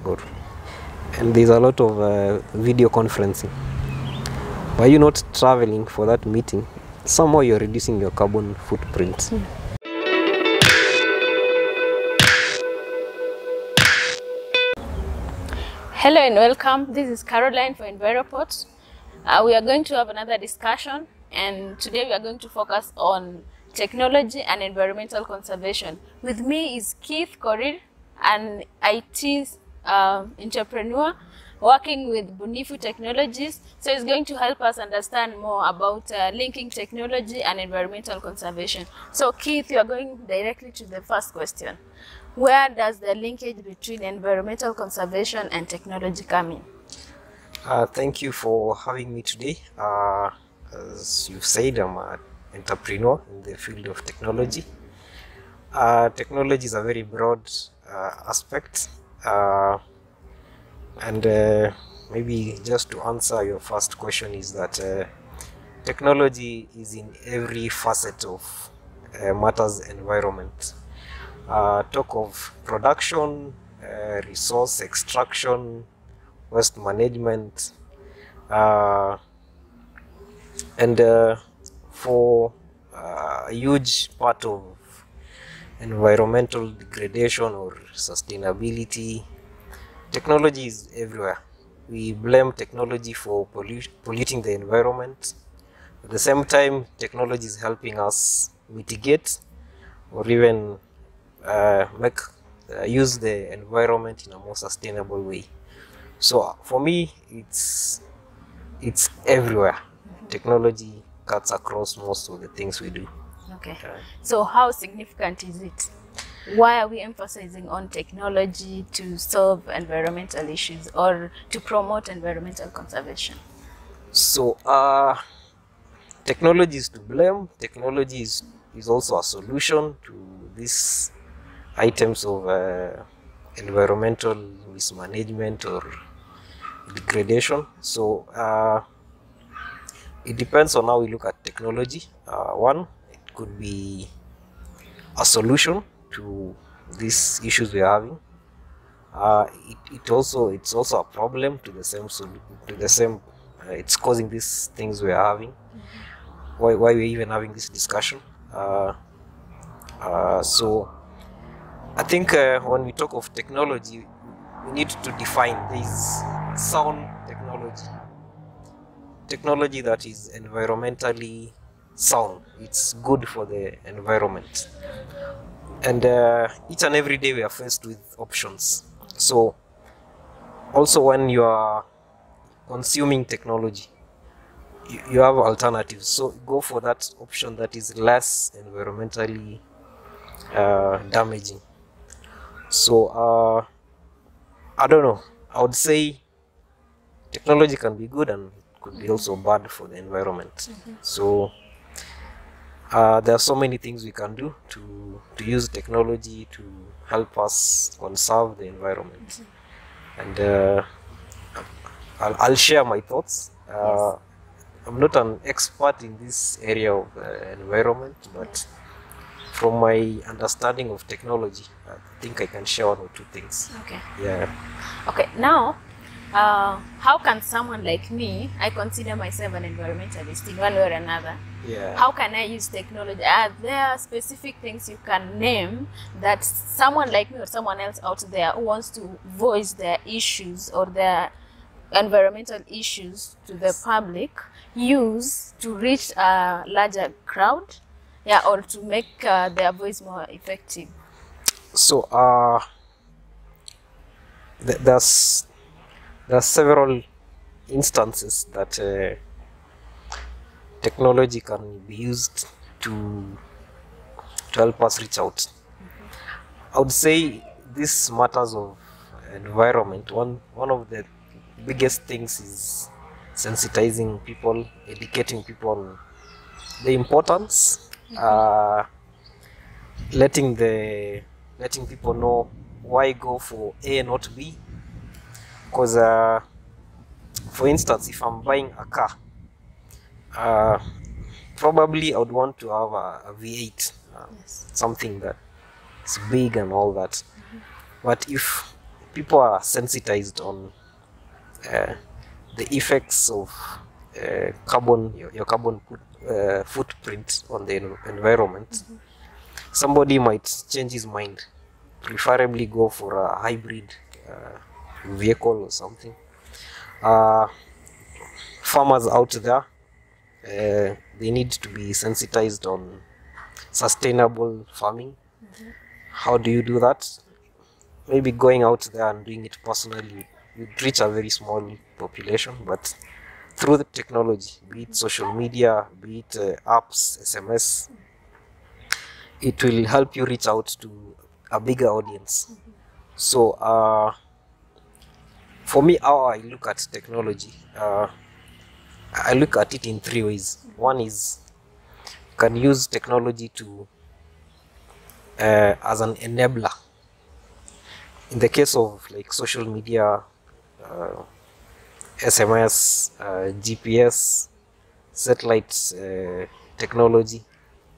or and there's a lot of video conferencing. By you not traveling for that meeting, somehow you're reducing your carbon footprint. Hello and welcome. This is Caroline for Enviro. We are going to have another discussion, and today we are going to focus on technology and environmental conservation. With me is Keith Korir, an IT entrepreneur working with Bunifu Technologies. So he's going to help us understand more about linking technology and environmental conservation. So Keith, you are going directly to the first question. Where does the linkage between environmental conservation and technology come in? Thank you for having me today. As you've said, I'm an entrepreneur in the field of technology. Technology is a very broad aspect. And maybe just to answer your first question is that technology is in every facet of matters environment. Talk of production, resource extraction, waste management, and for a huge part of environmental degradation or sustainability, technology is everywhere. We blame technology for polluting the environment. At the same time, technology is helping us mitigate or even use the environment in a more sustainable way. So for me, it's everywhere. Technology cuts across most of the things we do. Okay. So how significant is it? Why are we emphasizing on technology to solve environmental issues or to promote environmental conservation? So technology is to blame. Technology is also a solution to these items of environmental mismanagement or degradation. So it depends on how we look at technology. One, it could be a solution to these issues we are having. It's also a problem to the same. It's causing these things we are having. Why we're even having this discussion. So I think when we talk of technology, we need to define this sound technology that is environmentally sound. It's good for the environment. And each and every day we are faced with options. So also when you are consuming technology, you have alternatives. So go for that option that is less environmentally damaging. So I don't know. I would say technology can be good and could be also bad for the environment. So there are so many things we can do to use technology to help us conserve the environment. And I'll share my thoughts. Yes. I'm not an expert in this area of environment, but from my understanding of technology, I think I can share one or two things. Okay. Yeah. Okay. Now, how can someone like me, I consider myself an environmentalist in one way or another, Yeah. how can I use technology? Are there specific things you can name that someone like me or someone else out there who wants to voice their issues or their environmental issues to the public use to reach a larger crowd, or to make their voice more effective? So there are several instances that technology can be used to help us reach out. I would say this matters of environment. One of the biggest things is sensitizing people, educating people on the importance, letting people know why go for A not B. Because for instance, if I'm buying a car, probably I would want to have a V8, Yes. something that is big and all that. But if people are sensitized on the effects of your carbon footprint on the environment. Somebody might change his mind, preferably go for a hybrid vehicle or something. Farmers out there, they need to be sensitized on sustainable farming. How do you do that? Maybe going out there and doing it personally, you'd reach a very small population, but through the technology, be it social media, be it apps, SMS, it will help you reach out to a bigger audience. So for me, how I look at technology, I look at it in three ways. One is you can use technology to as an enabler. In the case of like social media, SMS, GPS, satellite technology,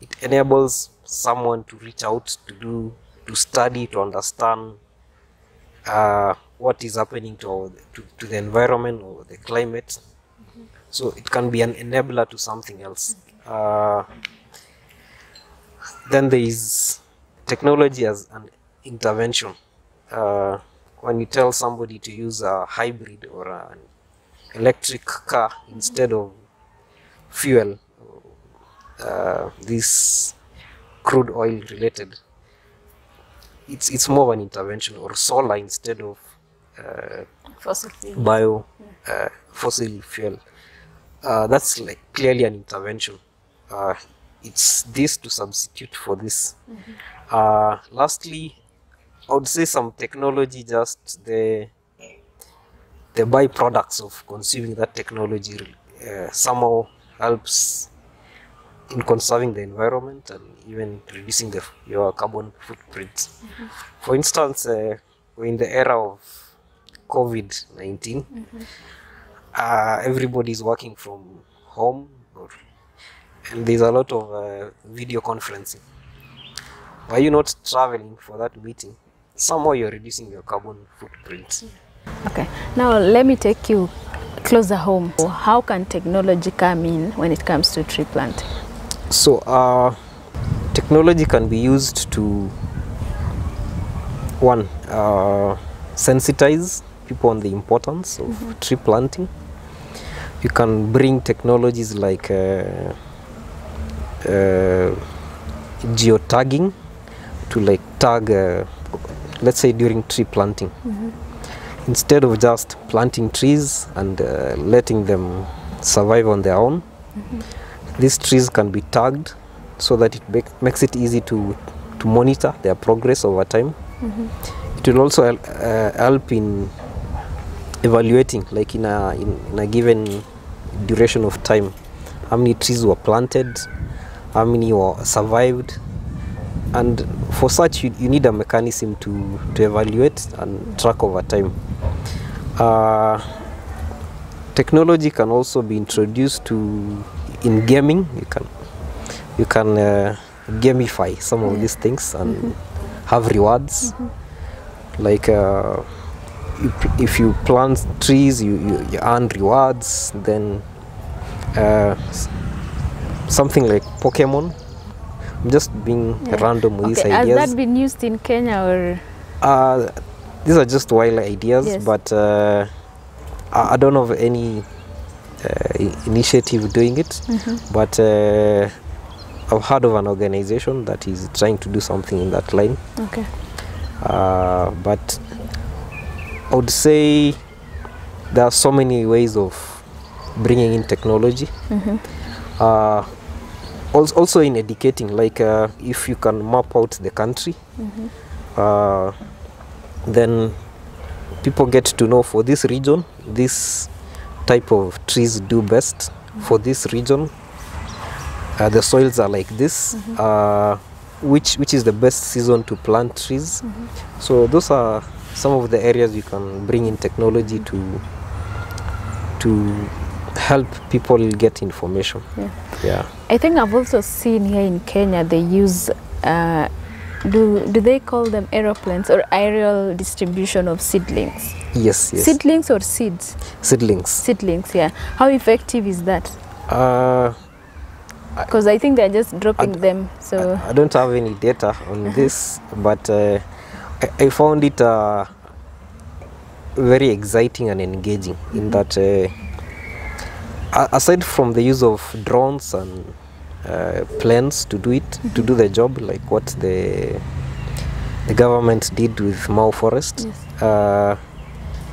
it enables someone to reach out, to study, to understand what is happening to the environment or the climate. So it can be an enabler to something else. Then there is technology as an intervention. When you tell somebody to use a hybrid or an electric car instead of fuel, this crude oil related, it's more of an intervention, or solar instead of fossil fuel. Fossil fuel. That's like clearly an intervention. It's this to substitute for this. Lastly, I would say some technology, just the byproducts of consuming that technology somehow helps in conserving the environment and even reducing your carbon footprint. For instance, we're in the era of COVID-19. Everybody is working from home, and there's a lot of video conferencing. Why you not traveling for that meeting? Somehow you're reducing your carbon footprint. Okay, now let me take you closer home. How can technology come in when it comes to tree planting? So technology can be used to, one, sensitize people on the importance of tree planting. You can bring technologies like geotagging to like tag, let's say during tree planting. Instead of just planting trees and letting them survive on their own, these trees can be tagged so that it makes it easy to monitor their progress over time. It will also help in evaluating, like in a given duration of time, how many trees were planted, how many were survived, and for such you need a mechanism to evaluate and track over time. Technology can also be introduced in gaming. You can gamify some of these things and have rewards. Like if you plant trees, you earn rewards. Then something like Pokemon. I'm just being random with these ideas. Has that been used in Kenya or? These are just wild ideas, but I don't know of any initiative doing it. But I've heard of an organization that is trying to do something in that line. Okay. But I would say there are so many ways of bringing in technology. Also in educating, like if you can map out the country, then people get to know, for this region, this type of trees do best. For this region, the soils are like this. Which is the best season to plant trees. So those are some of the areas you can bring in technology to help people get information. I think I've also seen here in Kenya they use do they call them aeroplanes or aerial distribution of seedlings? Yes, yes. Seedlings or seeds? Seedlings. Seedlings, yeah. How effective is that? Because I think they're just dropping them. So I don't have any data on this, but I found it very exciting and engaging in that aside from the use of drones and planes to do it, to do the job, like what the government did with Mau Forest. yes.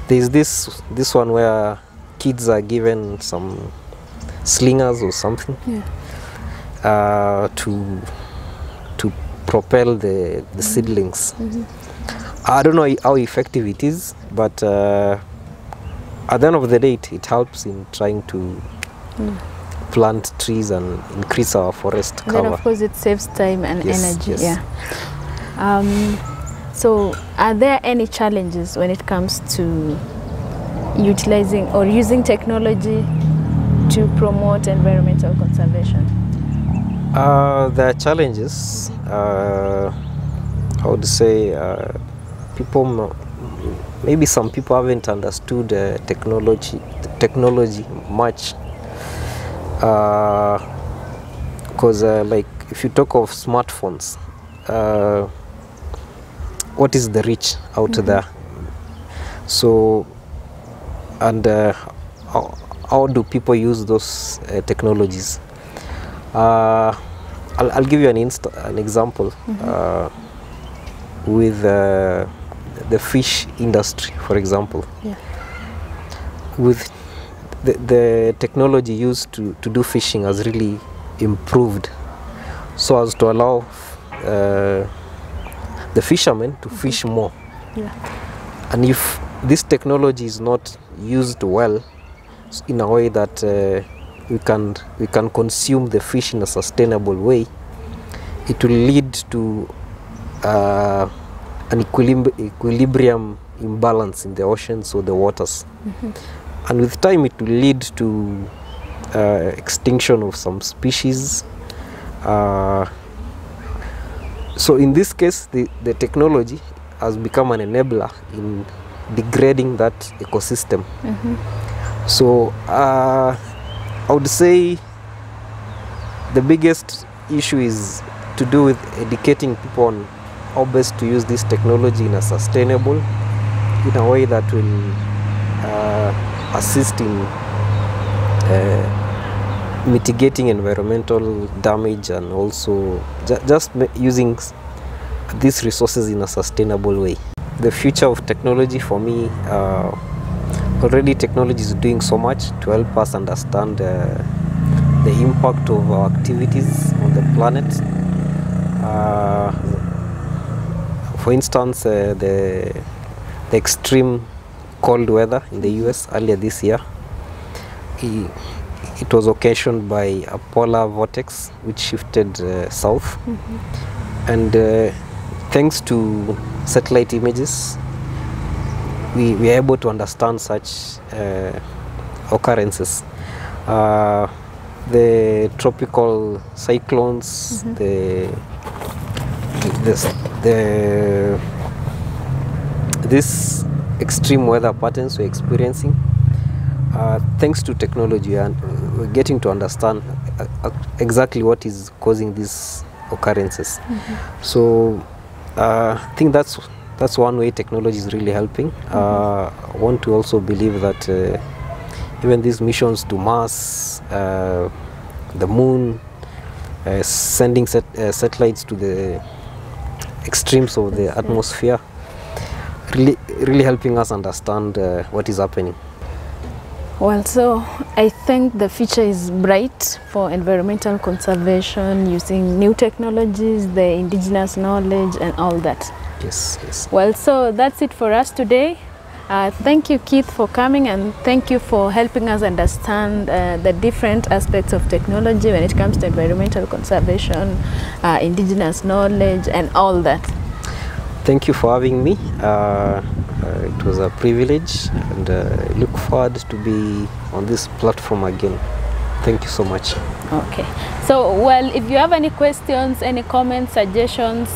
There's this one where kids are given some slingers or something, Yeah. to propel the seedlings. I don't know how effective it is, but at the end of the day, it helps in trying to plant trees and increase our forest And cover. then of course it saves time and Yes, energy. yes. Yeah. So are there any challenges when it comes to utilizing or using technology to promote environmental conservation? There are challenges. I would say maybe some people haven't understood technology much. Because like if you talk of smartphones, what is the reach out there? So, and how do people use those technologies? I'll give you an example with the fish industry, for example. Yeah. With the technology used to do fishing has really improved so as to allow the fishermen to fish more. Yeah. And if this technology is not used well in a way that we can consume the fish in a sustainable way, it will lead to an equilibrium imbalance in the oceans or the waters. And with time it will lead to extinction of some species. So in this case, the technology has become an enabler in degrading that ecosystem. So I would say the biggest issue is to do with educating people on how best to use this technology in a sustainable, in a way that will assist in mitigating environmental damage, and also just using these resources in a sustainable way. The future of technology for me, already technology is doing so much to help us understand the impact of our activities on the planet. For instance, the extreme cold weather in the US earlier this year, it was occasioned by a polar vortex which shifted south. And thanks to satellite images, we are able to understand such occurrences. The tropical cyclones, this extreme weather patterns we're experiencing, thanks to technology, and we're getting to understand exactly what is causing these occurrences. So I think that's one way technology is really helping. I want to also believe that even these missions to Mars, the moon, sending satellites to the extremes of the atmosphere, really helping us understand what is happening. Well, so I think the future is bright for environmental conservation using new technologies, the indigenous knowledge and all that. Yes, yes. Well, so that's it for us today. Thank you, Keith, for coming, and thank you for helping us understand the different aspects of technology when it comes to environmental conservation, indigenous knowledge and all that. Thank you for having me. It was a privilege, and I look forward to be on this platform again. Thank you so much. Okay. So, well, if you have any questions, any comments, suggestions,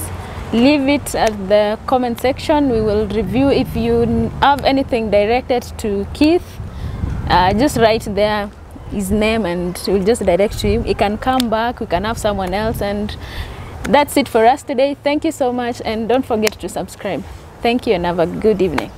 leave it at the comment section. We will review. If you have anything directed to Keith, just write there his name and we'll just direct to him. He can come back, we can have someone else, and that's it for us today. Thank you so much, and don't forget to subscribe. Thank you and have a good evening.